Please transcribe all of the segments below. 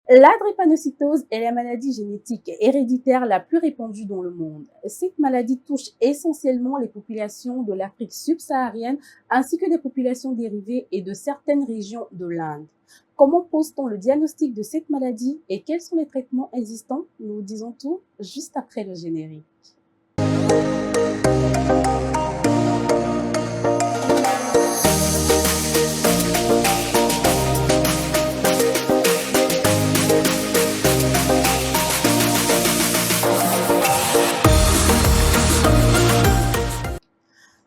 La drépanocytose est la maladie génétique héréditaire la plus répandue dans le monde. Cette maladie touche essentiellement les populations de l'Afrique subsaharienne ainsi que des populations dérivées et de certaines régions de l'Inde. Comment pose-t-on le diagnostic de cette maladie et quels sont les traitements existants? Nous disons tout juste après le générique.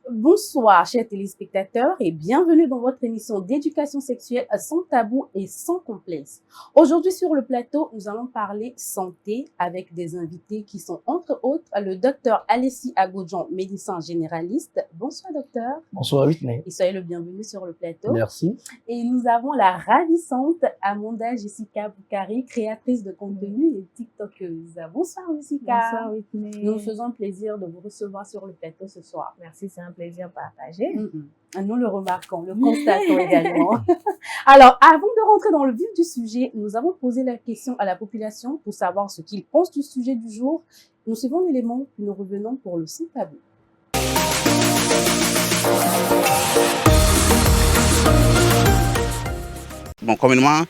Bonsoir, chers téléspectateurs, et bienvenue dans votre émission d'éducation sexuelle sans tabou et sans complexe. Aujourd'hui, sur le plateau, nous allons parler santé avec des invités qui sont, entre autres, le docteur Alessi Agodjan, médecin généraliste. Bonsoir, docteur. Bonsoir, Whitney. Et soyez le bienvenu sur le plateau. Merci. Et nous avons la ravissante Amanda Jessica Boukari, créatrice de contenu et TikTokeuse. Bonsoir, Jessica. Bonsoir, Whitney. Nous nous faisons plaisir de vous recevoir sur le plateau ce soir. Merci, c'est un plaisir partagé. Nous le remarquons, le constatons également. Alors, avant de rentrer dans le vif du sujet, nous avons posé la question à la population pour savoir ce qu'ils pensent du sujet du jour. Nous suivons l'élément, puis nous revenons pour le sans tabou. Bon, communément,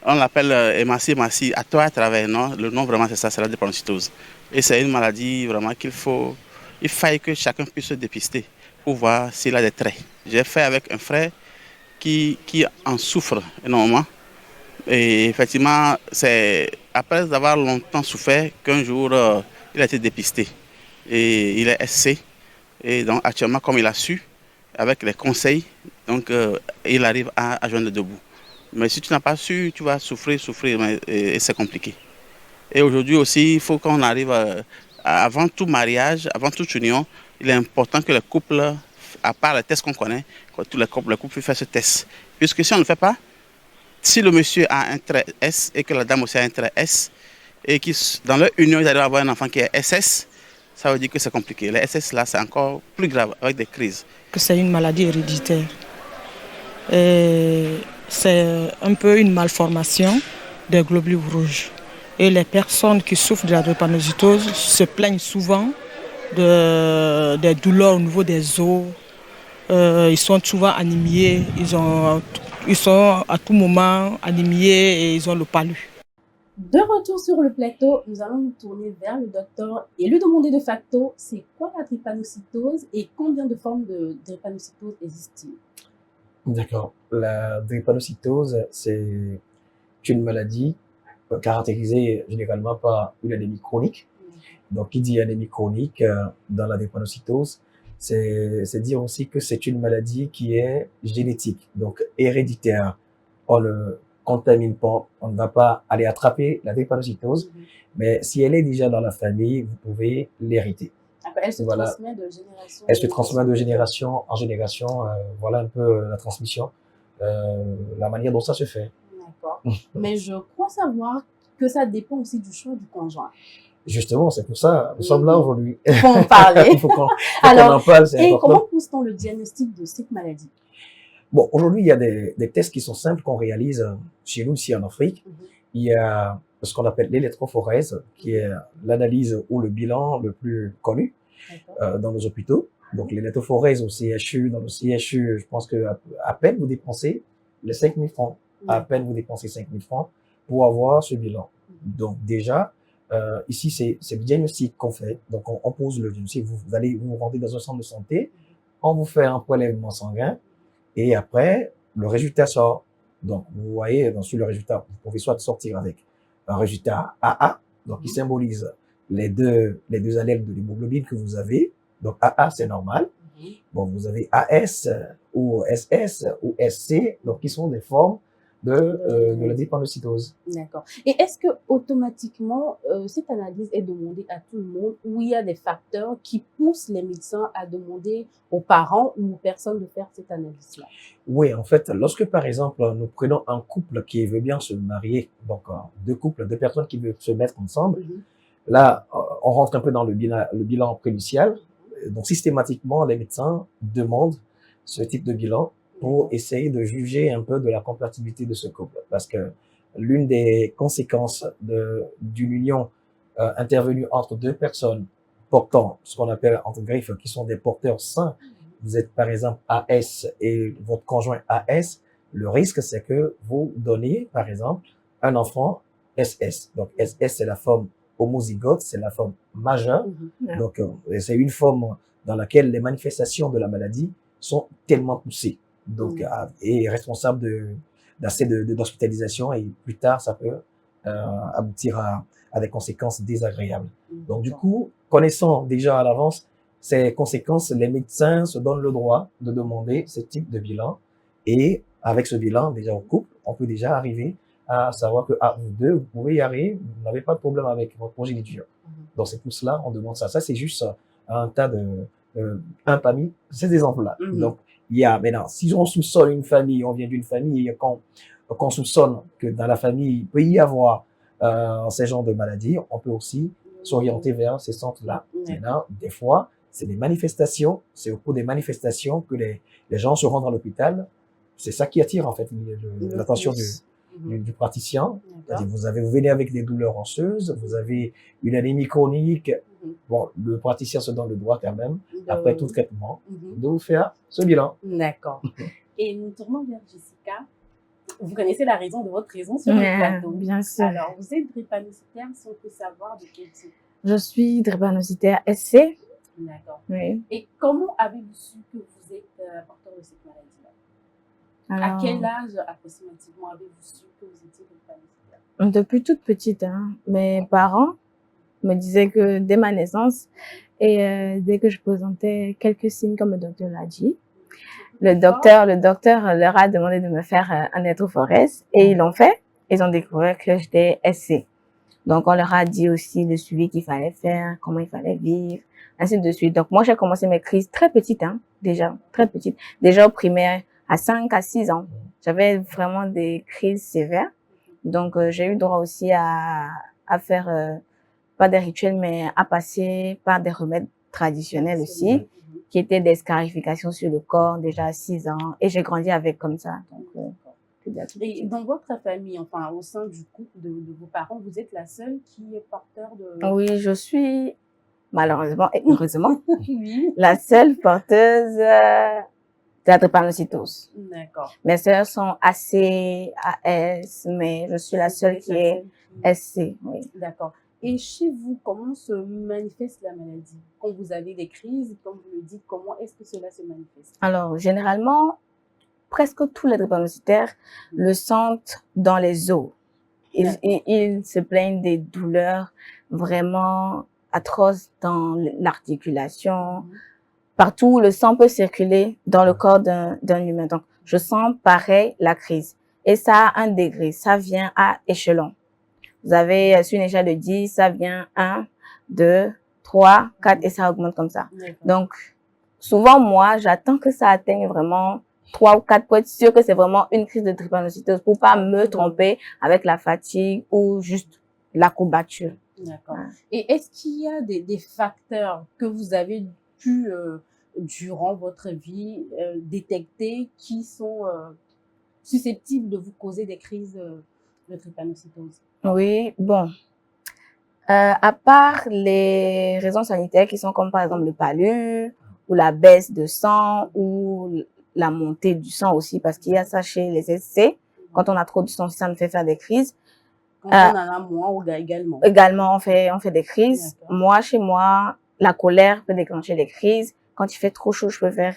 on l'appelle hématie, à toi à travers, non? Le nom vraiment c'est ça, c'est la drépanocytose. Et c'est une maladie vraiment il faille que chacun puisse se dépister pour voir s'il a des traits. J'ai fait avec un frère qui en souffre énormément. Et effectivement, c'est après avoir longtemps souffert qu'un jour, il a été dépisté. Et il est SC. Et donc actuellement, comme il a su, avec les conseils, donc, il arrive à joindre debout. Mais si tu n'as pas su, tu vas souffrir, et c'est compliqué. Et aujourd'hui aussi, il faut qu'on arrive, avant tout mariage, avant toute union, il est important que les couples, à part les tests qu'on connaît, que tous les couples puissent faire ce test. Puisque si on ne le fait pas, si le monsieur a un trait S et que la dame aussi a un trait S, et que dans leur union, ils arrivent à avoir un enfant qui est SS, ça veut dire que c'est compliqué. Les SS, là, c'est encore plus grave, avec des crises. Que c'est une maladie héréditaire. C'est un peu une malformation des globules rouges. Et les personnes qui souffrent de la drépanocytose se plaignent souvent des douleurs au niveau des os. Ils sont souvent anémiés, ils sont à tout moment anémiés et ils ont le palu. De retour sur le plateau, nous allons nous tourner vers le docteur et lui demander de facto, c'est quoi la drépanocytose et combien de formes de drépanocytose existent-il? D'accord. La drépanocytose, c'est une maladie caractérisée généralement par une anémie chronique. Donc, qui dit anémie chronique dans la drépanocytose, c'est dire aussi que c'est une maladie qui est génétique, donc héréditaire. On ne contamine pas, on ne va pas aller attraper la drépanocytose, mais si elle est déjà dans la famille, vous pouvez l'hériter. Elle se transmet de génération Elle se transmet de génération en génération. Voilà un peu la transmission, la manière dont ça se fait. D'accord. Mais je crois savoir que ça dépend aussi du choix du conjoint. Justement, c'est pour ça, nous sommes là aujourd'hui. Il faut en parler. Il faut qu'on en parle, c'est important. Comment pose-t-on le diagnostic de cette maladie? Bon, aujourd'hui, il y a des tests qui sont simples qu'on réalise chez nous, ici en Afrique. Il y a ce qu'on appelle l'électrophorèse, qui est l'analyse ou le bilan le plus connu dans nos hôpitaux. Donc, l'électrophorèse au CHU, dans le CHU, je pense que à peine vous dépensez les 5 000 francs. À peine vous dépensez 5 000 francs pour avoir ce bilan. Donc, déjà, ici, c'est le diagnostic qu'on fait. Donc, on pose le diagnostic. Vous allez vous rendre dans un centre de santé, on vous fait un prélèvement sanguin et après, le résultat sort. Donc, vous voyez, sur le résultat, vous pouvez soit sortir avec un résultat AA, donc qui symbolise les deux allèles de l'hémoglobine que vous avez. Donc, AA, c'est normal. Bon, vous avez AS ou SS ou SC, donc qui sont des formes de la drépanocytose. D'accord. Et est-ce que automatiquement cette analyse est demandée à tout le monde ou il y a des facteurs qui poussent les médecins à demander aux parents ou aux personnes de faire cette analyse-là? Oui, en fait, lorsque par exemple nous prenons un couple qui veut bien se marier, donc deux personnes qui veulent se mettre ensemble, là on rentre un peu dans le bilan prénuptial. Donc systématiquement les médecins demandent ce type de bilan pour essayer de juger un peu de la compatibilité de ce couple. Parce que l'une des conséquences d'une union intervenue entre deux personnes portant ce qu'on appelle entre griffes, qui sont des porteurs sains. Vous êtes par exemple AS et votre conjoint AS, le risque c'est que vous donnez par exemple un enfant SS. Donc SS c'est la forme homozygote, c'est la forme majeure. Donc c'est une forme dans laquelle les manifestations de la maladie sont tellement poussées. Donc et responsable d'assez d'hospitalisation, et plus tard ça peut aboutir à des conséquences désagréables. Donc du coup, connaissant déjà à l'avance ces conséquences, les médecins se donnent le droit de demander ce type de bilan, et avec ce bilan déjà au couple, on peut déjà arriver à savoir que vous deux, vous pouvez y arriver, vous n'avez pas de problème avec votre progéniture. Donc c'est pour cela on demande ça. Ça c'est juste un tas un parmi ces exemples-là. Donc il y a maintenant, si on soupçonne une famille, on vient d'une famille, et qu'on soupçonne que dans la famille il peut y avoir ces genres de maladies, on peut aussi s'orienter vers ces centres-là. Maintenant, des fois, c'est des manifestations, c'est au cours des manifestations que les gens se rendent à l'hôpital. C'est ça qui attire en fait l'attention du praticien. Vous venez avec des douleurs osseuses, vous avez une anémie chronique. Bon, le praticien se donne le droit quand même, après tout traitement, de vous faire ce bilan. D'accord. Et nous tournons vers Jessica. Vous connaissez la raison de votre présence sur le plateau. Bien sûr. Alors, vous êtes drépanocytaire, si on peut savoir de quel type? Je suis drépanocytaire SC. D'accord. Oui. Et comment avez-vous su que vous êtes porteur de cette maladie-là? À quel âge approximativement avez-vous su que vous étiez drépanocytaire? Depuis toute petite, hein, mes parents me disaient que dès ma naissance, et dès que je présentais quelques signes comme le docteur l'a dit, le docteur leur a demandé de me faire un électrophorèse, et ils l'ont fait. Ils ont découvert que j'étais SC. Donc, on leur a dit aussi le suivi qu'il fallait faire, comment il fallait vivre, ainsi de suite. Donc, moi, j'ai commencé mes crises très petites, hein, déjà, très petites. Déjà au primaire, à 5 à 6 ans. J'avais vraiment des crises sévères. Donc, j'ai eu droit aussi à faire, pas des rituels, mais à passer par des remèdes traditionnels aussi, qui étaient des scarifications sur le corps, déjà à 6 ans. Et j'ai grandi avec comme ça. Donc, et dans votre famille, enfin, au sein du couple de vos parents, vous êtes la seule qui est porteur de... Oui, je suis, malheureusement et heureusement, oui. la seule porteuse de la drépanocytose. D'accord. Mes sœurs sont AC, AS, mais je suis la seule qui est SC. Oui. D'accord. Et chez vous, comment se manifeste la maladie? Quand vous avez des crises, comme vous le dites, comment est-ce que cela se manifeste? Alors, généralement, presque tous les drépanocytaires le sentent dans les os. Ils se plaignent des douleurs vraiment atroces dans l'articulation. Partout où le sang peut circuler dans le corps d'un humain. Donc, je sens pareil la crise. Et ça a un degré, ça vient à échelon. Vous avez sur une échelle de 10, ça vient 1, 2, 3, 4 et ça augmente comme ça. Donc, souvent, moi, j'attends que ça atteigne vraiment 3 ou 4 pour être sûr que c'est vraiment une crise de drépanocytose, pour pas me tromper avec la fatigue ou juste la courbature. D'accord. Et est-ce qu'il y a des facteurs que vous avez pu, durant votre vie, détecter qui sont susceptibles de vous causer des crises de drépanocytose? Oui, bon. À part les raisons sanitaires qui sont comme par exemple le palud ou la baisse de sang ou la montée du sang aussi, parce qu'il y a ça chez les SC. Quand on a trop de sang, ça nous fait faire des crises. Quand on en a moins également. Également, on fait des crises. Moi, chez moi, la colère peut déclencher des crises. Quand il fait trop chaud, je peux faire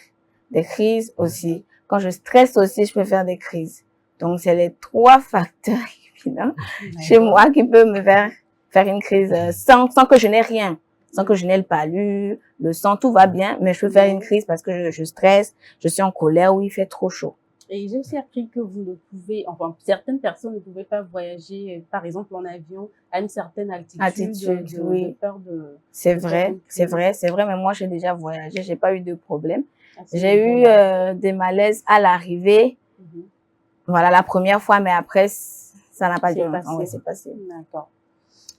des crises aussi. Quand je stresse aussi, je peux faire des crises. Donc, c'est les 3 facteurs chez moi qui peuvent me faire une crise sans que je n'ai rien. Sans que je n'ai le palud, le sang, tout va bien, mais je peux faire une crise parce que je stresse, je suis en colère ou il fait trop chaud. Et j'ai aussi appris que vous ne pouvez, enfin, certaines personnes ne pouvaient pas voyager, par exemple, en avion, à une certaine altitude, oui. de peur de... C'est vrai, mais moi, j'ai déjà voyagé, j'ai pas eu de problème. J'ai eu des malaises à l'arrivée, voilà, la première fois, mais après, ça n'a pas duré. Oui, c'est passé. D'accord.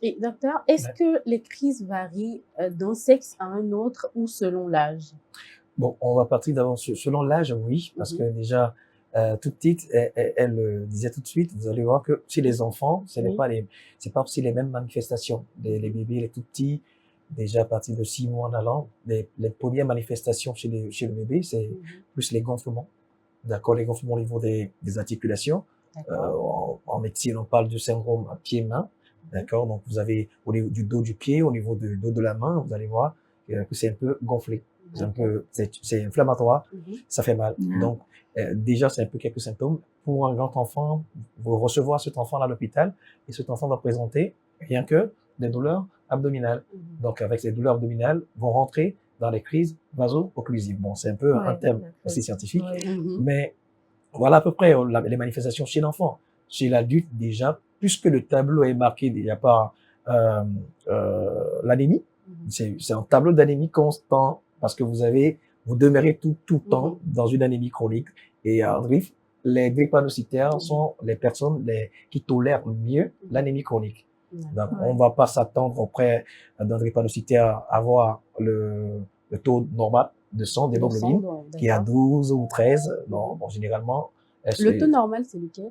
Et docteur, est-ce que les crises varient d'un sexe à un autre ou selon l'âge? Bon, on va partir d'avant. Selon l'âge, oui, parce que déjà, toute petite, elle disait tout de suite, vous allez voir que chez les enfants, c'est pas aussi les mêmes manifestations. Les bébés, les tout petits, déjà à partir de 6 mois en allant, les premières manifestations chez le bébé, c'est plus les gonflements. D'accord, les gonflements au niveau des articulations. En médecine, on parle du syndrome à pied-main. D'accord, donc vous avez au niveau du dos du pied, au niveau du dos de la main, vous allez voir que c'est un peu gonflé. C'est inflammatoire, ça fait mal. Donc, déjà, c'est un peu quelques symptômes. Pour un grand enfant, vous recevoir cet enfant à l'hôpital et cet enfant va présenter rien que des douleurs abdominales. Donc, avec ces douleurs abdominales, vont rentrer dans les crises vaso-occlusives. Bon, c'est un peu un terme assez scientifique, mais voilà à peu près les manifestations chez l'enfant. Chez l'adulte, déjà, puisque le tableau est marqué déjà par l'anémie, c'est un tableau d'anémie constant parce que vous demeurez tout le temps dans une anémie chronique. Et en drift, les drépanocytaires sont les personnes qui tolèrent mieux l'anémie chronique. Donc, on va pas s'attendre auprès d'un drépanocytaire à avoir le taux normal de sang, d'hémoglobine, qui est à 12 ou 13. Non, bon, généralement. Le taux normal, c'est lequel?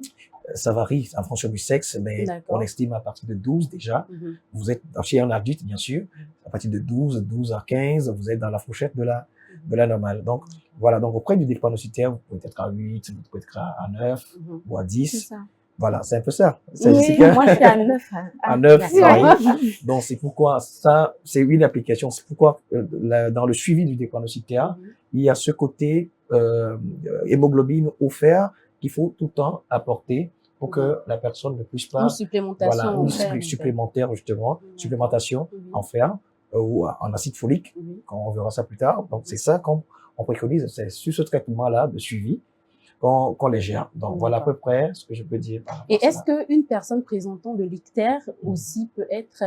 Ça varie en fonction du sexe, mais on estime à partir de 12 déjà. Vous êtes chez un adulte, bien sûr. À partir de 12 à 15, vous êtes dans la fourchette de la normale. Donc, voilà. Donc, auprès du drépanocytaire, vous pouvez être à 8, vous pouvez être à 9 ou à 10. Voilà, c'est un peu ça. Oui, moi je suis à 9. À 9, oui. Donc, c'est pourquoi ça, c'est une application. C'est pourquoi dans le suivi du drépanocytaire, il y a ce côté hémoglobine offert qu'il faut tout le temps apporter pour que la personne ne puisse pas... Une supplémentation. Voilà, une supplémentaire, justement, supplémentation en fer ou en acide folique, quand on verra ça plus tard. Donc, c'est ça qu'on préconise, c'est sur ce traitement-là de suivi qu'on les gère. Donc, voilà à peu près ce que je peux dire. Et est-ce qu'une personne présentant de l'ictère aussi peut être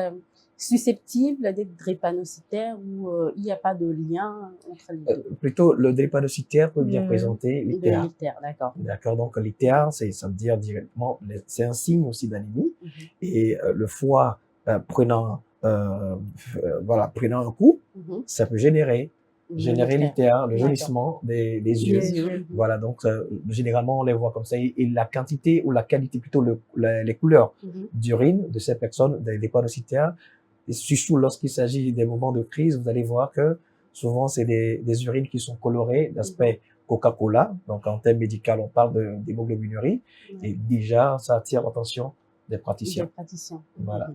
susceptible d'être drépanocytaire ou il n'y a pas de lien entre les deux? Plutôt, le drépanocytaire peut bien présenter l'ictère. De l'ictère, d'accord. D'accord, donc l'ictère, ça veut dire directement, c'est un signe aussi d'anémie. Et le foie prenant un coup, ça peut générer l'ictère, le jaunissement des yeux. Voilà, donc généralement on les voit comme ça. Et la quantité ou la qualité, plutôt les couleurs d'urine de ces personnes, des drépanocytaires, et surtout lorsqu'il s'agit des moments de crise, vous allez voir que souvent c'est des urines qui sont colorées d'aspect Coca-Cola. Donc en termes médical, on parle d'hémoglobinurie. Et déjà, ça attire l'attention des praticiens. Voilà.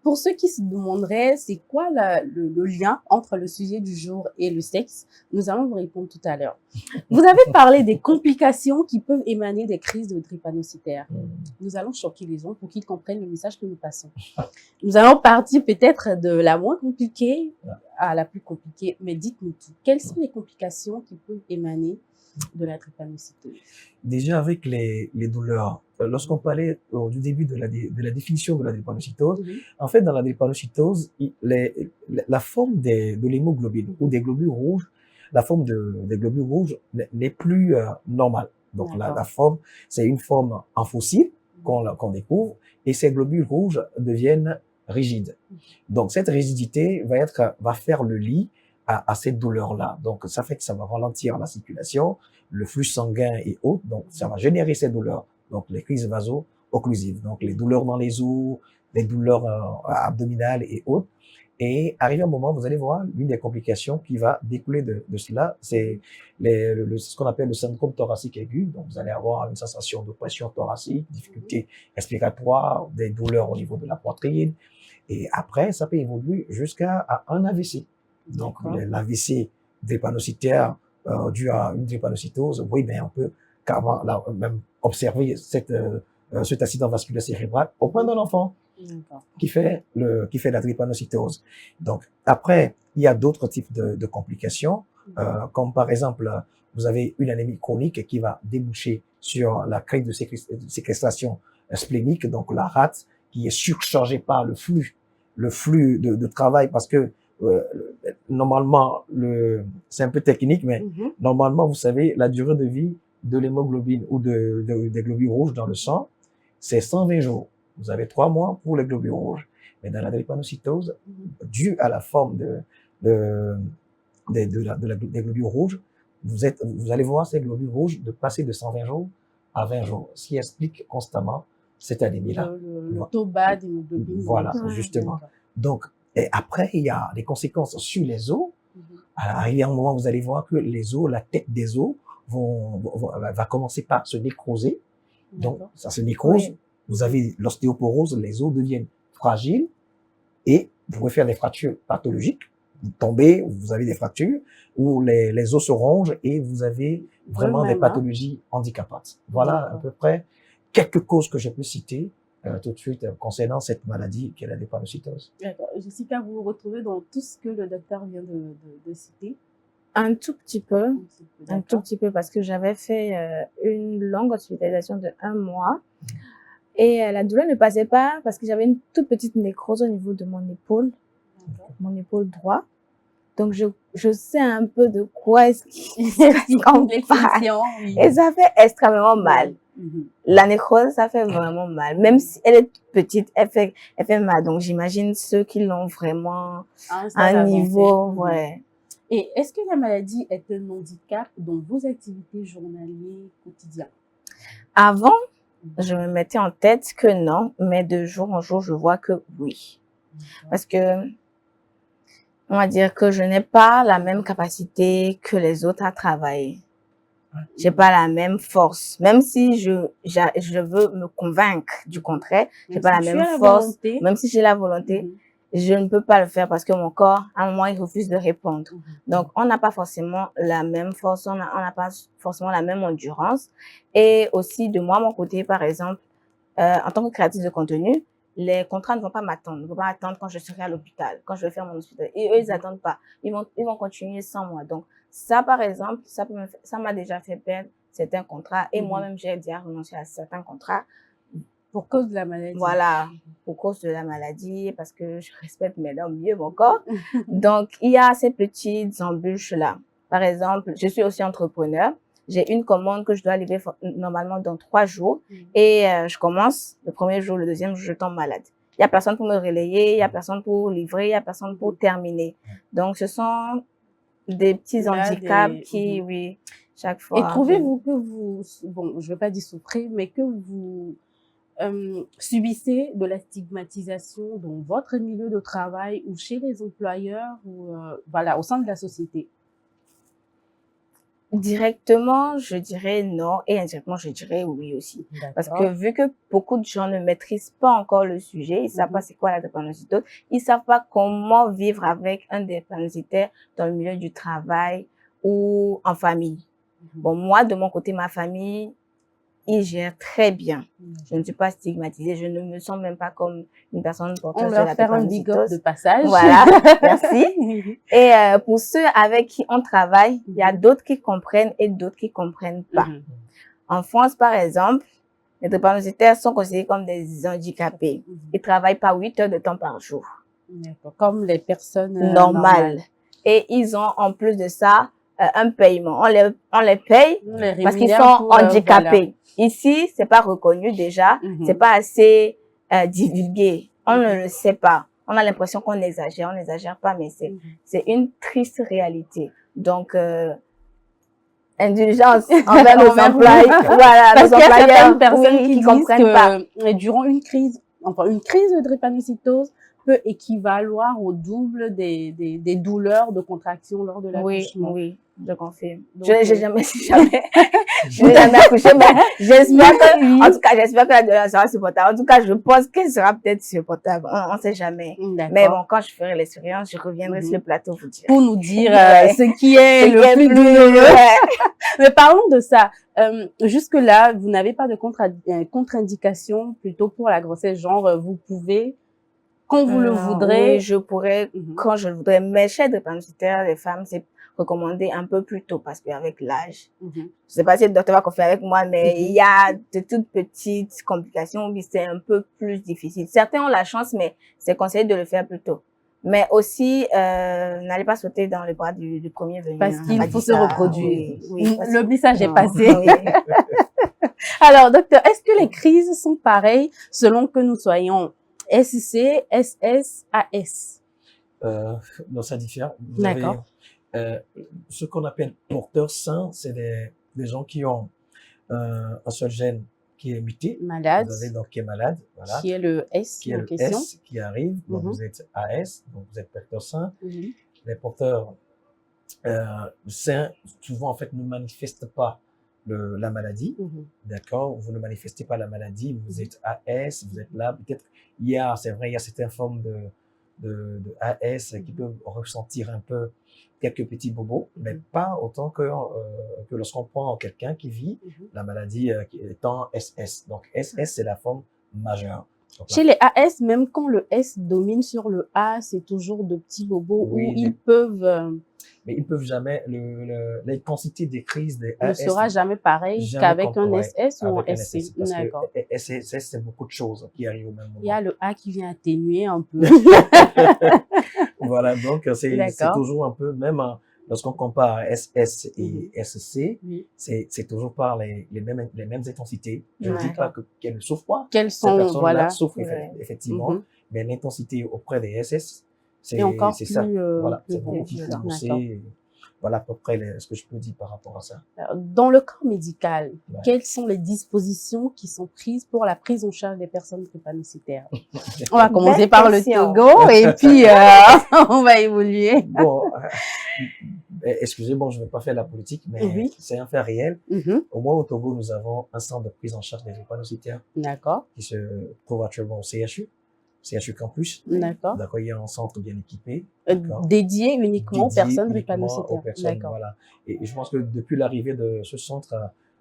Pour ceux qui se demanderaient, c'est quoi le lien entre le sujet du jour et le sexe, nous allons vous répondre tout à l'heure. Vous avez parlé des complications qui peuvent émaner des crises de drépanocytaire. Nous allons choquer les gens pour qu'ils comprennent le message que nous passons. Nous allons partir peut-être de la moins compliquée à la plus compliquée, mais dites-nous tout. Quelles sont les complications qui peuvent émaner de la drépanocytose? Déjà avec les douleurs, lorsqu'on parlait du début de la définition de la drépanocytose, en fait dans la drépanocytose, la forme de l'hémoglobine ou des globules rouges, la forme des globules rouges n'est plus normale. Donc la forme, c'est une forme en fossile qu'on découvre et ces globules rouges deviennent rigides. Donc cette rigidité va faire le lit à cette douleur-là. Donc, ça fait que ça va ralentir la circulation, le flux sanguin et autres. Donc, ça va générer ces douleurs. Donc, les crises vaso-occlusives. Donc, les douleurs dans les os, les douleurs abdominales et autres. Et arrivé un moment, vous allez voir, l'une des complications qui va découler de cela, c'est ce qu'on appelle le syndrome thoracique aigu. Donc, vous allez avoir une sensation d'oppression thoracique, difficulté respiratoire, des douleurs au niveau de la poitrine. Et après, ça peut évoluer jusqu'à un AVC. Donc, l'AVC drépanocytaire dû à une drépanocytose, oui, ben on peut carrément même observer cet accident vasculaire cérébral au point d'un enfant qui fait la drépanocytose. Donc, après, il y a d'autres types de complications, comme par exemple, vous avez une anémie chronique qui va déboucher sur la crise de séquestration splénique, donc la rate qui est surchargée par le flux de travail parce que normalement, c'est un peu technique, mais normalement, vous savez, la durée de vie de l'hémoglobine ou des globules rouges dans le sang, c'est 120 jours. Vous avez 3 mois pour les globules rouges. Mais dans la drépanocytose, dû à la forme des globules rouges, vous allez voir ces globules rouges de passer de 120 jours à 20 jours, ce qui explique constamment cette anémie-là. Le taux bas d'hémoglobine. Voilà, Ouais. justement. Donc, et après, il y a des conséquences sur les os. Arrivé à un moment, vous allez voir que les os, la tête des os va commencer par se nécroser. Donc, ça se nécrose. Oui. Vous avez l'ostéoporose, les os deviennent fragiles et vous pouvez faire des fractures pathologiques. Vous tombez, vous avez des fractures où les os se rongent et vous avez vraiment des pathologies handicapantes. Voilà à peu près quelques causes que je peux citer tout de suite concernant cette maladie qui est la drépanocytose. D'accord. Jessica, vous vous retrouvez dans tout ce que le docteur vient de citer? Un tout petit peu. Un tout D'accord. petit peu parce que j'avais fait une longue hospitalisation de 1 mois et la douleur ne passait pas parce que j'avais une toute petite nécrose au niveau de mon épaule droit. Donc je sais un peu de quoi est-ce qu'on parle. Oui. Et ça fait extrêmement mal. La nécrose, ça fait vraiment mal. Même si elle est petite, elle fait mal. Donc j'imagine ceux qui l'ont vraiment à un niveau, ouais. Et est-ce que la maladie est un handicap dans vos activités journalières quotidiennes? Avant, je me mettais en tête que non, mais de jour en jour, je vois que oui. Parce que, on va dire que je n'ai pas la même capacité que les autres à travailler. J'ai pas la même force. Même si je veux me convaincre du contraire, j'ai pas la même force. Même si j'ai la volonté, je ne peux pas le faire parce que mon corps, à un moment, il refuse de répondre. Donc, on n'a pas forcément la même force, on n'a pas forcément la même endurance. Et aussi, de moi, mon côté, par exemple, en tant que créatrice de contenu, les contrats ne vont pas m'attendre. Ils ne vont pas attendre quand je serai à l'hôpital, quand je vais faire mon hospital. Et eux, ils n'attendent pas. Ils vont continuer sans moi. Donc, ça, par exemple, ça m'a déjà fait perdre certains contrats. Et moi-même, j'ai déjà renoncé à certains contrats. Pour cause de la maladie. Voilà, pour cause de la maladie, parce que je respecte maintenant mieux mon corps. Donc, il y a ces petites embûches-là. Par exemple, je suis aussi entrepreneur. J'ai une commande que je dois livrer normalement dans 3 jours. Et je commence le premier jour, le deuxième jour, je tombe malade. Il y a personne pour me relayer, il y a personne pour livrer, il y a personne pour terminer. Donc, ce sont des petits handicaps qui, oui, chaque fois. Et trouvez-vous que vous, bon, je ne veux pas dire souffrir, mais que vous subissez de la stigmatisation dans votre milieu de travail ou chez les employeurs ou voilà, au sein de la société? Directement, je dirais non et indirectement, je dirais oui aussi. Parce que vu que beaucoup de gens ne maîtrisent pas encore le sujet, ils savent pas c'est quoi la drépanocytose, ils savent pas comment vivre avec un drépanocytaire dans le milieu du travail ou en famille. Bon, moi, de mon côté, ma famille, ils gèrent très bien. Je ne suis pas stigmatisée, je ne me sens même pas comme une personne porteuse de la drépanocytose. On leur fait un big up de passage. Voilà, merci. Et pour ceux avec qui on travaille, il y a d'autres qui comprennent et d'autres qui comprennent pas. En France, par exemple, les drépanocytaires sont considérés comme des handicapés. Ils travaillent pas 8 heures de temps par jour. Comme les personnes normales. Et ils ont en plus de ça un paiement. On les paye parce qu'ils sont handicapés. Voilà. Ici, c'est pas reconnu déjà, c'est pas assez divulgué. On ne le sait pas. On a l'impression qu'on exagère, on n'exagère pas, mais c'est une triste réalité. Donc, indulgence envers nos employés, voilà, parce nos employeurs, certaines personnes qui comprennent pas. Durant une crise de drépanocytose peut équivaloir au double des douleurs de contraction lors de l'accouchement. Oui, je confirme. Je n'ai jamais accouché, mais j'espère que, en tout cas, j'espère que la douleur sera supportable. En tout cas, je pense qu'elle sera peut-être supportable. On ne sait jamais. Mais bon, quand je ferai l'expérience, je reviendrai sur le plateau vous dire. Pour nous dire ce qui est le plus douloureux. Mais parlons de ça. Jusque-là, vous n'avez pas de contre-indication plutôt pour la grossesse, genre vous pouvez quand vous le voudrez. Oui, je pourrais quand je le voudrais. Mais chez les drépanocytaires, les femmes, c'est recommandé un peu plus tôt parce qu'avec l'âge, je sais pas si le docteur va confirmer avec moi, mais il y a de toutes petites complications où c'est un peu plus difficile. Certains ont la chance, mais c'est conseillé de le faire plus tôt. Mais aussi, n'allez pas sauter dans les bras du premier venu. Parce qu'il faut se reproduire. Oui, le message est passé. Alors, docteur, est-ce que les crises sont pareilles selon que nous soyons SC, SS, AS? Non, ça diffère. D'accord. Euh, ce qu'on appelle porteurs sains, c'est des gens qui ont un seul gène qui est muté. Malade, Vous avez donc qui est malade, voilà, qui est le S qui est en le question. S qui arrive. Donc Mhm. vous êtes AS, donc vous êtes porteur sain. Mhm. Les porteurs sains, souvent en fait, ne manifestent pas la maladie. Mhm. D'accord? Vous ne manifestez pas la maladie, vous Mhm. êtes AS, vous êtes là. Peut-être, c'est vrai, il y a certaines formes de AS qui peuvent ressentir un peu quelques petits bobos, mais Mhm. pas autant que lorsqu'on prend quelqu'un qui vit Mhm. la maladie qui étant SS. Donc, SS, c'est la forme majeure. Donc, Chez les AS, même quand le S domine sur le A, c'est toujours de petits bobos Oui, où ils peuvent mais ils peuvent jamais, l'intensité des crises des ne AS sera jamais pareil jamais qu'avec un ouais, SS ou un avec un SC. SS. Parce que D'accord. SS, c'est beaucoup de choses qui arrivent au même Il y a moment. le A qui vient atténuer un peu. Voilà, donc c'est D'accord. toujours un peu, même lorsqu'on compare SS et Mhm. SC, Oui. c'est toujours par les mêmes intensités. Je ne dis D'accord. pas qu'elles ne souffrent pas. Quels Ces sont, personnes-là voilà. souffrent Ouais. effectivement, Mhm. mais l'intensité auprès des SS, Et encore c'est plus, ça. Voilà, plus c'est beaucoup plus violent. poussé. D'accord. Voilà à peu près ce que je peux dire par rapport à ça. Dans le corps médical, Ouais. quelles sont les dispositions qui sont prises pour la prise en charge des personnes drépanocytaires? On va commencer Belle par le question. Togo et puis on va évoluer. Bon, excusez-moi, je ne vais pas faire la politique, mais Oui. c'est un fait réel. Mhm. Au moins, au Togo, nous avons un centre de prise en charge des drépanocytaires D'accord, qui se trouve actuellement au CHU Campus. d'accord. D'accord, il y a un centre bien équipé. D'accord. Dédié uniquement aux Dédié personnes uniquement aux drépanocytaires. personnes, D'accord. voilà. Et je pense que depuis l'arrivée de ce centre,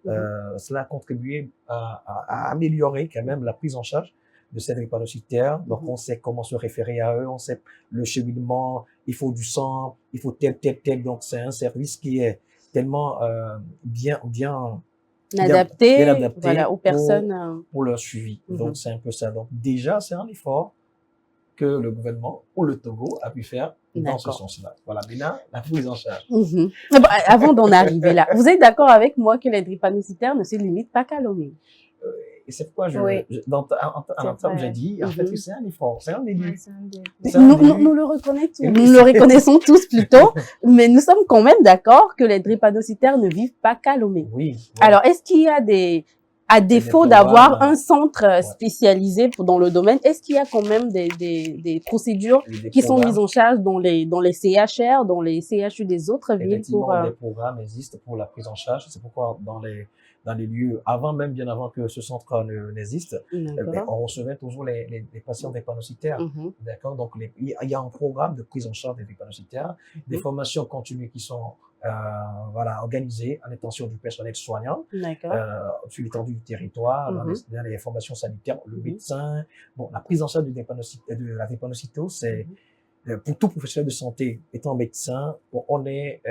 cela a contribué à améliorer quand même la prise en charge de ces drépanocytaires. Donc, Mhm. on sait comment se référer à eux, on sait le cheminement, il faut du sang, il faut tel. Donc, c'est un service qui est tellement bien Adapté, adapté voilà, aux personnes. pour leur suivi. Mhm. Donc, c'est un peu ça. Donc, déjà, c'est un effort que le gouvernement ou le Togo a pu faire dans ce D'accord. sens-là. Voilà, maintenant, la prise en charge. Mhm. Bon, avant d'en arriver là, vous êtes d'accord avec moi que les drépanocytaires ne se limitent pas qu'à Lomé? Et c'est pourquoi Oui. en entame, j'ai dit, en fait, Mhm. que c'est un effort, c'est un début. Ouais, c'est un début. C'est un début. Nous le reconnaissons, Et nous oui, le reconnaissons tous plutôt, mais nous sommes quand même d'accord que les drépanocytaires ne vivent pas qu'à Lomé. Oui. Alors, est-ce qu'il y a à défaut programmes, d'avoir un centre ouais. spécialisé dans le domaine, est-ce qu'il y a quand même des procédures des qui sont programmes. mises en charge dans les CHR, dans les CHU des autres villes Effectivement, pour des programmes existent pour la prise en charge. C'est pourquoi dans les lieux, bien avant que ce centre n'existe, D'accord. on recevait toujours les patients drépanocytaires. Mhm. D'accord? Donc, il y a un programme de prise en charge des drépanocytaires, des formations continues qui sont organisées à l'intention du personnel soignant D'accord. sur l'étendue du territoire, dans les formations sanitaires, le médecin. Bon, la prise en charge de la drépanocytose, c'est pour tout professionnel de santé, étant médecin, on est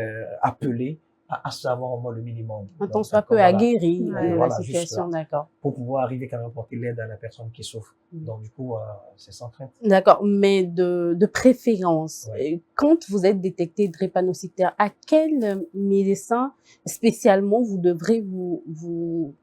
appelé à savoir au moins le minimum. Un Donc, temps soit peu aguerri Ouais. de Voilà, la juste situation, là. d'accord. Pour pouvoir arriver quand même à porter l'aide à la personne qui souffre. Mhm. Donc, du coup, c'est sans crainte. D'accord, mais de préférence, Ouais. quand vous êtes détecté drépanocytaire, à quel médecin spécialement vous devrez vous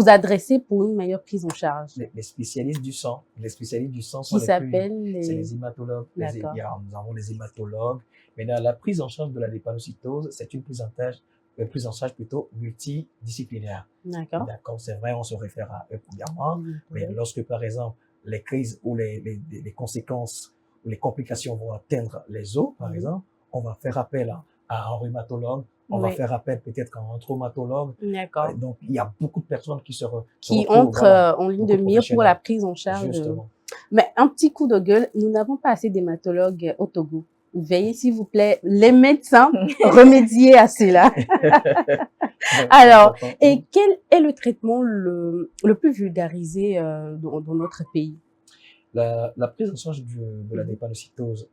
adresser pour une meilleure prise en charge? Les spécialistes du sang. Les spécialistes du sang sont Qui c'est s'appellent les hématologues. D'accord. Nous avons les hématologues. Maintenant, la prise en charge de la drépanocytose, c'est une prise en charge plutôt multidisciplinaire. D'accord. D'accord, c'est vrai, on se réfère à eux premièrement, mais lorsque, par exemple, les crises ou les conséquences ou les complications vont atteindre les os, par exemple, on va faire appel à un rhumatologue, on va faire appel peut-être à un traumatologue. D'accord. Donc, il y a beaucoup de personnes qui entrent en ligne de beaucoup de mire pour la prise en charge. Justement. Mais un petit coup de gueule, nous n'avons pas assez d'hématologues au Togo. Veillez, s'il vous plaît, les médecins, remédier à cela. Alors, et quel est le traitement le plus vulgarisé dans notre pays? La prise en charge de la drépanocytose,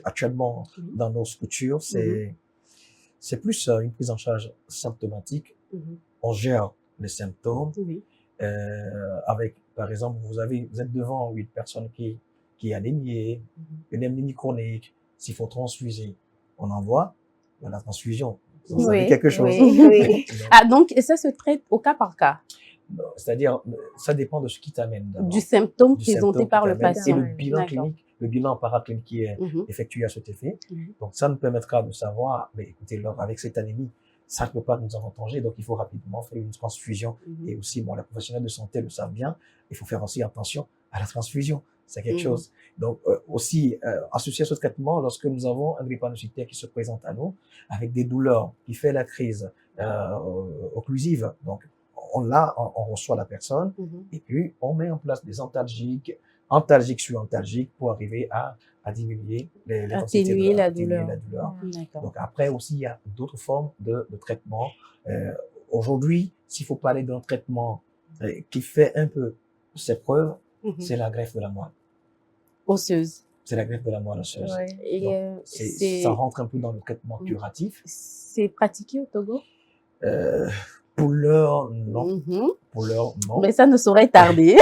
actuellement, dans nos structures, c'est plus une prise en charge symptomatique. On gère les symptômes. Avec, par exemple, vous êtes devant une personne qui est anémiée, une anémie chronique. S'il faut transfuser, on envoie la transfusion. Vous savez quelque chose. Oui. Donc, et ça se traite au cas par cas? C'est-à-dire, ça dépend de ce qui t'amène. Du symptôme présenté par le patient. Et le bilan clinique le bilan paraclinique qui est effectué à cet effet. Donc, ça nous permettra de savoir, mais écoutez, avec cette anémie, ça ne peut pas nous avantager, donc il faut rapidement faire une transfusion. Et aussi, bon, les professionnels de santé le savent bien, il faut faire aussi attention à la transfusion. C'est quelque chose. Donc, aussi, associé à ce traitement, lorsque nous avons un drépanocytaire qui se présente à nous, avec des douleurs, qui fait la crise occlusive, donc, on reçoit la personne, et puis on met en place des antalgiques sur antalgiques pour arriver à diminuer atténuer la douleur. Donc après aussi, il y a d'autres formes de traitement. Aujourd'hui, s'il faut parler d'un traitement qui fait un peu ses preuves, c'est la greffe de la moelle osseuse. C'est la greffe de la moelle osseuse. Ouais. Et ça rentre un peu dans le traitement curatif. C'est pratiqué au Togo? Pour l'heure, non. Pour l'heure, non. Mais ça ne saurait tarder.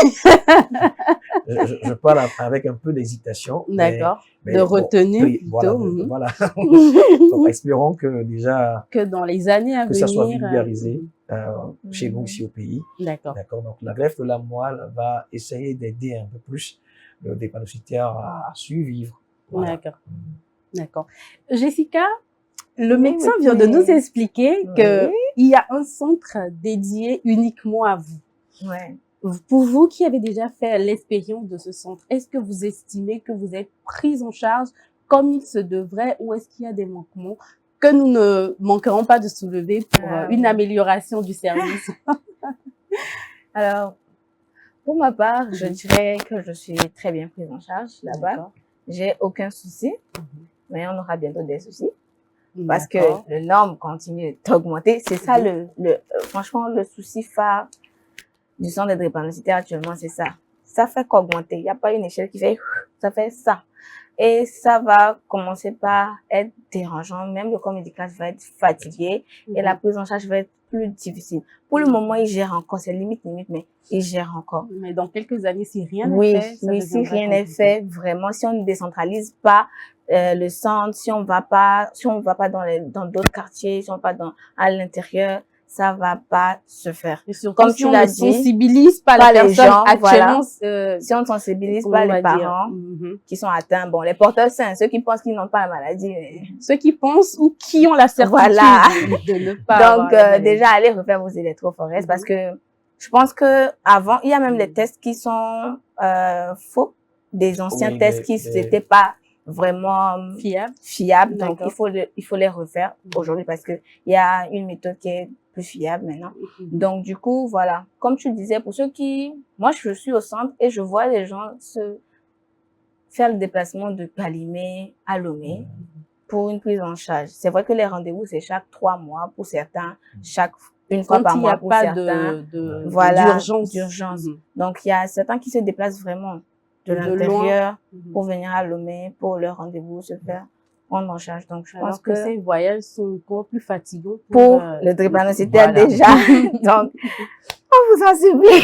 Je parle avec un peu d'hésitation. D'accord. Mais de retenue oui, plutôt. Voilà. Donc, espérons que déjà, que dans les années à que venir. ça soit vulgarisé chez nous ici au pays. D'accord. D'accord. Donc, la greffe de la moelle va essayer d'aider un peu plus le drépanocytaire à survivre. Voilà. D'accord. D'accord. Jessica, le médecin vient de nous expliquer que il y a un centre dédié uniquement à vous. Ouais. Pour vous qui avez déjà fait l'expérience de ce centre, est-ce que vous estimez que vous êtes prise en charge comme il se devrait ou est-ce qu'il y a des manquements que nous ne manquerons pas de soulever pour une amélioration du service? Alors, pour ma part, je dirais que je suis très bien prise en charge là-bas. J'ai aucun souci, mais on aura bientôt des soucis. Parce que le norme continue d'augmenter. C'est ça franchement, le souci phare du centre de drépanocytaire actuellement, c'est ça. Ça fait qu'augmenter. Il n'y a pas une échelle qui fait, ça fait ça. Et ça va commencer par être dérangeant. Même le corps médical va être fatigué et la prise en charge va être plus difficile. Pour le moment, il gère encore. C'est limite, mais il gère encore. Mais dans quelques années, si rien n'est fait, oui, si rien n'est fait, vraiment, si on ne décentralise pas le centre, si on va pas dans d'autres quartiers, si on va pas à l'intérieur, ça va pas se faire. Et surtout, comme si tu on l'as ne dit, sensibilise pas les personnes gens, actuellement, si on ne sensibilise pas les parents qui sont atteints, bon, les porteurs sains, ceux qui pensent qu'ils n'ont pas la maladie, ceux qui pensent ou qui ont la certitude de ne pas donc déjà allez refaire vos électrophorèses parce que je pense que avant il y a même des tests qui sont faux, des anciens tests qui n'étaient pas vraiment fiables, donc il faut les refaire aujourd'hui parce que il y a une méthode qui est plus fiable maintenant. Donc du coup voilà, comme tu disais, pour ceux moi je suis au centre et je vois les gens faire le déplacement de Calimé à Lomé pour une prise en charge. C'est vrai que les rendez-vous c'est chaque 3 mois pour certains, une fois par mois pour certains. Voilà, d'urgence. Donc il y a certains qui se déplacent vraiment de l'intérieur pour venir à Lomé pour leur rendez-vous se faire prendre en charge. Donc je pense que ces voyages sont encore plus fatigants pour le drépanocytaire déjà. Donc on vous en supplie.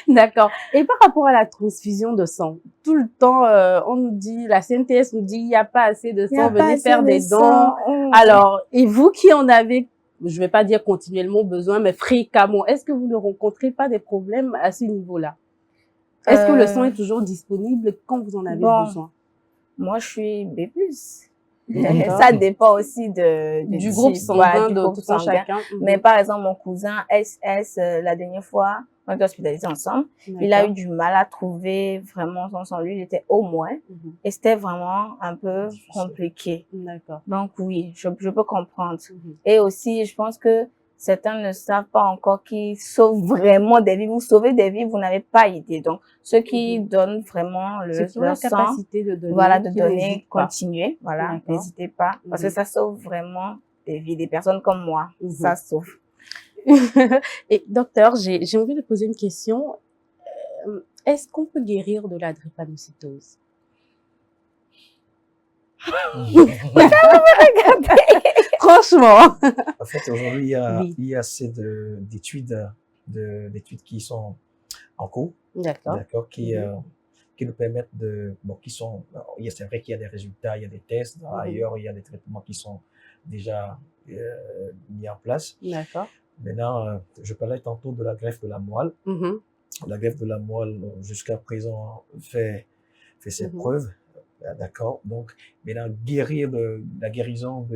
D'accord. Et par rapport à la transfusion de sang, tout le temps on nous dit, la CNTS nous dit il n'y a pas assez de sang, venez faire des dons. Alors, et vous qui en avez, je vais pas dire continuellement besoin, mais fréquemment, est-ce que vous ne rencontrez pas des problèmes à ce niveau-là? Est-ce que le sang est toujours disponible quand vous en avez besoin? Moi, je suis B+. Ça dépend aussi du groupe sanguin de tout un chacun. Mais par exemple, mon cousin SS, la dernière fois, on était hospitalisés ensemble. Il a eu du mal à trouver vraiment son sang. Lui, il était au moins. Et c'était vraiment un peu compliqué. Donc oui, je peux comprendre. Et aussi, je pense que certains ne savent pas encore qu'ils sauvent vraiment des vies. Vous sauvez des vies, vous n'avez pas idée. Donc, ceux qui donnent vraiment leur sang, capacité de donner, voilà, de donner, continuer, voilà, n'hésitez pas, parce que ça sauve vraiment des vies, des personnes comme moi, ça sauve. Et docteur, j'ai envie de poser une question. Est-ce qu'on peut guérir de la drépanocytose? Franchement. En fait, aujourd'hui, il y a assez d'études qui sont en cours. D'accord. Qui nous permettent c'est vrai qu'il y a des résultats, il y a des tests. Ailleurs, il y a des traitements qui sont déjà mis en place. D'accord. Maintenant, je parlais tantôt de la greffe de la moelle. La greffe de la moelle, jusqu'à présent, fait fait ses Mhm. preuves, d'accord. Donc, maintenant, la guérison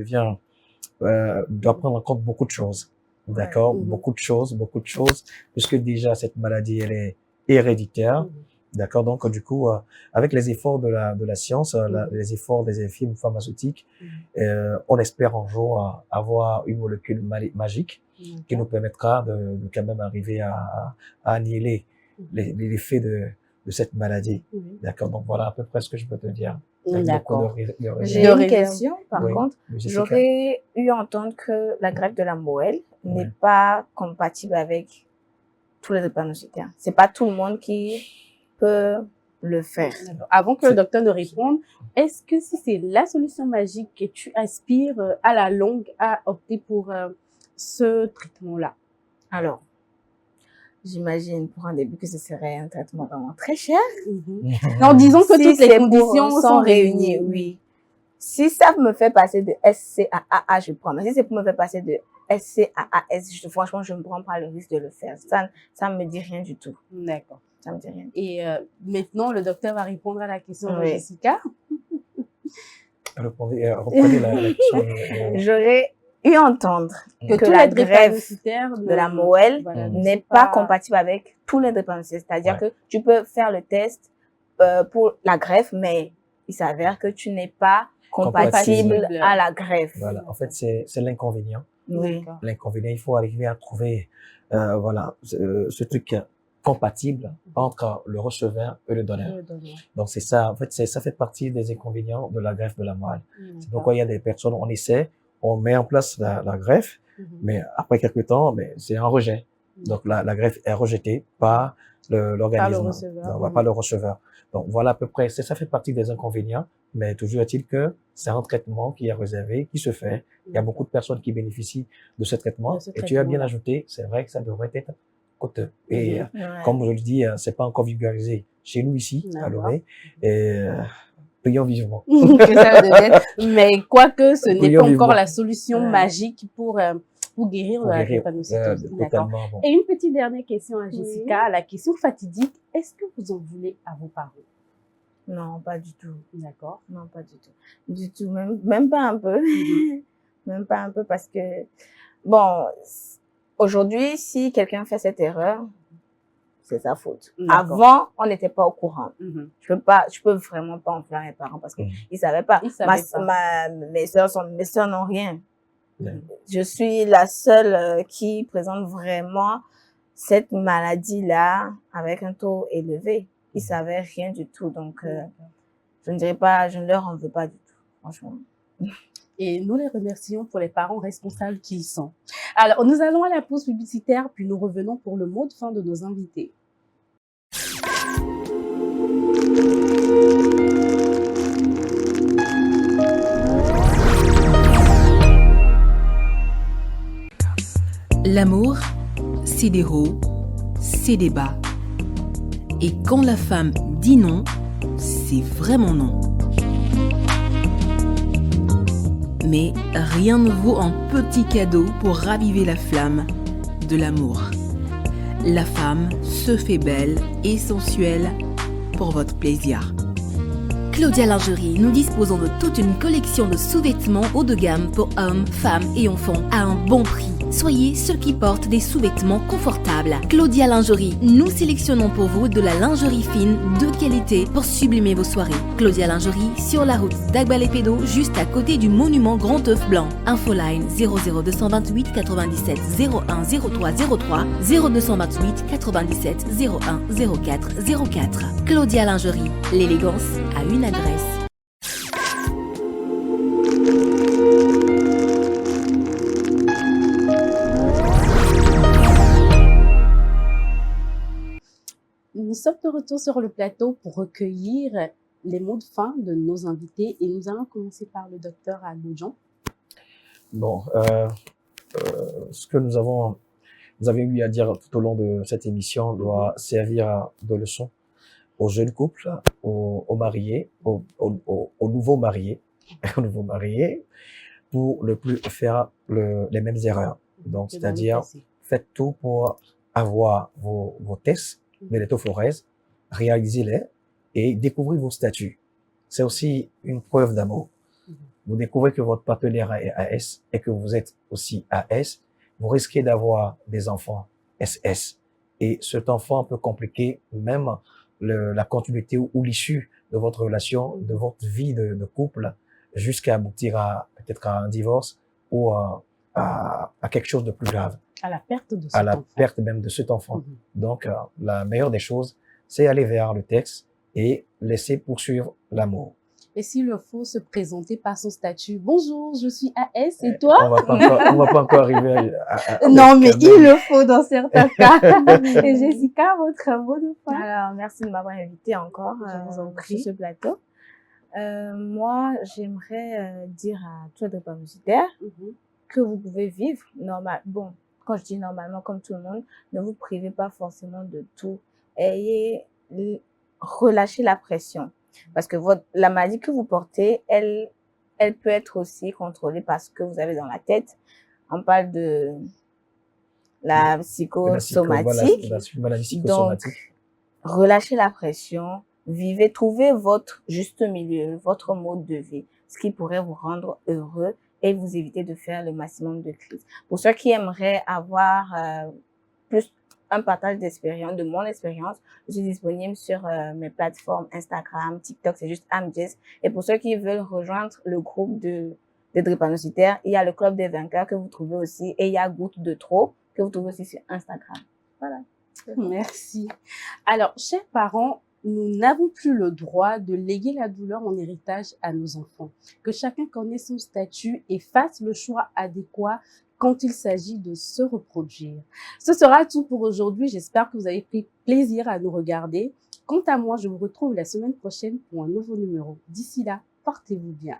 doit prendre en compte beaucoup de choses, d'accord, Mhm. beaucoup de choses, puisque déjà cette maladie, elle est héréditaire, Mhm. d'accord. Donc, du coup, avec les efforts de la science, Mhm. les efforts des firmes pharmaceutiques, Mhm. on espère un jour avoir une molécule magique qui nous permettra de quand même arriver à annihiler l'effet de cette maladie. Mhm. D'accord. Donc voilà à peu près ce que je peux te dire. Avec beaucoup D'accord. de J'ai De réserve. une réserve. question, par Oui. contre. Oui, Jessica. J'aurais eu à entendre que la greffe de la moelle n'est Ouais. pas compatible avec tous les drépanocytaires. C'est pas tout le monde qui peut le faire. D'accord. Avant que le C'est- docteur ne réponde, est-ce que si c'est la solution magique que tu aspires à la longue à opter pour ce traitement-là? Alors, j'imagine pour un début que ce serait un traitement vraiment très cher. Mhm. Non, disons que Si toutes les c'est pour- conditions sont réunies, réunies. oui. Si ça me fait passer de SC à AA, je prends. Mais si c'est pour me faire passer de SC à AS, franchement, je ne prends pas le risque de le faire. Ça me dit rien du tout. D'accord. Ça me dit rien. Et maintenant, le docteur va répondre à la question de Oui. Jessica. Reprenez la question. J'aurais eu à entendre Que que tous la les greffe drépanocytaires de la moelle voilà, ne n'est sont pas compatible avec tous les drépanocytaires. C'est-à-dire Ouais. que tu peux faire le test pour la greffe, mais il s'avère que tu n'es pas compatible Compatible. à la greffe. Voilà. En fait, c'est l'inconvénient. Oui. D'accord. L'inconvénient, il faut arriver à trouver, voilà, ce truc compatible entre le receveur et le donneur. Le donneur. Donc c'est ça, en fait, ça fait partie des inconvénients de la greffe de la moelle. C'est D'accord. pourquoi il y a des personnes, on essaie, on met en place la greffe, Mhm. mais après quelques temps, mais c'est un rejet. Donc la greffe est rejetée par l'organisme, receveur. non, pas le receveur. Donc voilà à peu près, ça fait partie des inconvénients, mais toujours est-il que c'est un traitement qui est réservé, qui se fait. Il y a beaucoup de personnes qui bénéficient de ce traitement. De ce Et tu as bien traitement-là. ajouté, c'est vrai que ça devrait être coûteux. Et Mhm. Ouais. comme je le dis, c'est pas encore vulgarisé chez nous ici, à D'accord. Lomé. Et prions vivement. Que ça devienne. Mais quoique ce n'est Prions pas encore vivement. la solution Ouais. magique pour guérir Pour la guérir, drépanocytose. D'accord. totalement. Bon. Et une petite dernière question à Jessica, la question fatidique. Est-ce que vous en voulez à vos parents? Non, pas du tout. D'accord. Non, pas du tout. Du tout, même pas un peu. Mhm. Même pas un peu parce que, bon, aujourd'hui, si quelqu'un fait cette erreur, c'est sa faute. D'accord. Avant, on n'était pas au courant. Mhm. Je peux vraiment pas enflammer mes parents parce que ils savaient pas. Ils savaient pas. Mes sœurs n'ont rien. Ouais. Je suis la seule qui présente vraiment cette maladie-là avec un taux élevé. Ils savaient rien du tout. Donc, je ne leur en veux pas du tout, franchement. Et nous les remercions pour les parents responsables qu'ils sont. Alors, nous allons à la pause publicitaire, puis nous revenons pour le mot de fin de nos invités. L'amour, c'est des hauts, c'est des bas. Et quand la femme dit non, c'est vraiment non. Mais rien ne vaut un petit cadeau pour raviver la flamme de l'amour. La femme se fait belle et sensuelle pour votre plaisir. Claudia Lingerie, nous disposons de toute une collection de sous-vêtements haut de gamme pour hommes, femmes et enfants à un bon prix. Soyez ceux qui portent des sous-vêtements confortables. Claudia Lingerie, nous sélectionnons pour vous de la lingerie fine de qualité pour sublimer vos soirées. Claudia Lingerie, sur la route d'Agbalépédo, juste à côté du monument Grand œuf blanc. Infoline 00228 97 01 03 03 0228 97 01 04 04. Claudia Lingerie, l'élégance à une adresse. Nous sommes de retour sur le plateau pour recueillir les mots de fin de nos invités et nous allons commencer par le docteur Alboudjan. Bon, ce que nous avons eu à dire tout au long de cette émission doit servir de leçon aux jeunes couples, aux mariés, aux nouveaux mariés, aux nouveaux mariés, pour ne plus faire les mêmes erreurs. Donc, c'est-à-dire, faites tout pour avoir vos tests de l'étophorèse, réalisez-les, et découvrez vos statuts. C'est aussi une preuve d'amour. Vous découvrez que votre partenaire est AS et que vous êtes aussi AS. Vous risquez d'avoir des enfants SS. Et cet enfant peut compliquer même la continuité ou l'issue de votre relation, de votre vie de couple, jusqu'à aboutir à peut-être à un divorce ou à quelque chose de plus grave. À la perte de cet À la enfant. perte même de cet enfant. Donc, la meilleure des choses, c'est aller vers le texte et laisser poursuivre l'amour. Et s'il le faut, se présenter par son statut. Bonjour, je suis AS et toi? On va pas encore arriver Non, mais il le faut dans certains cas. Et Jessica, votre mot de fin? Alors, merci de m'avoir invité encore Je vous en prie. sur ce plateau. Moi, j'aimerais dire à tous les drépanocytaires que vous pouvez vivre normal. Bon, quand je dis normalement, comme tout le monde, ne vous privez pas forcément de tout. Relâchez la pression. Parce que la maladie que vous portez, elle peut être aussi contrôlée par ce que vous avez dans la tête. On parle de la psychosomatique. La maladie psychosomatique. Donc, relâchez la pression, vivez, trouvez votre juste milieu, votre mode de vie, ce qui pourrait vous rendre heureux et vous éviter de faire le maximum de crises. Pour ceux qui aimeraient avoir plus un partage d'expérience, de mon expérience, je suis disponible sur mes plateformes Instagram, TikTok, c'est juste Amjess. Et pour ceux qui veulent rejoindre le groupe des drépanocytaires, il y a le Club des vainqueurs que vous trouvez aussi et il y a Goutte de trop que vous trouvez aussi sur Instagram. Voilà. Merci. Alors, chers parents, nous n'avons plus le droit de léguer la douleur en héritage à nos enfants. Que chacun connaisse son statut et fasse le choix adéquat quand il s'agit de se reproduire. Ce sera tout pour aujourd'hui. J'espère que vous avez pris plaisir à nous regarder. Quant à moi, je vous retrouve la semaine prochaine pour un nouveau numéro. D'ici là, portez-vous bien.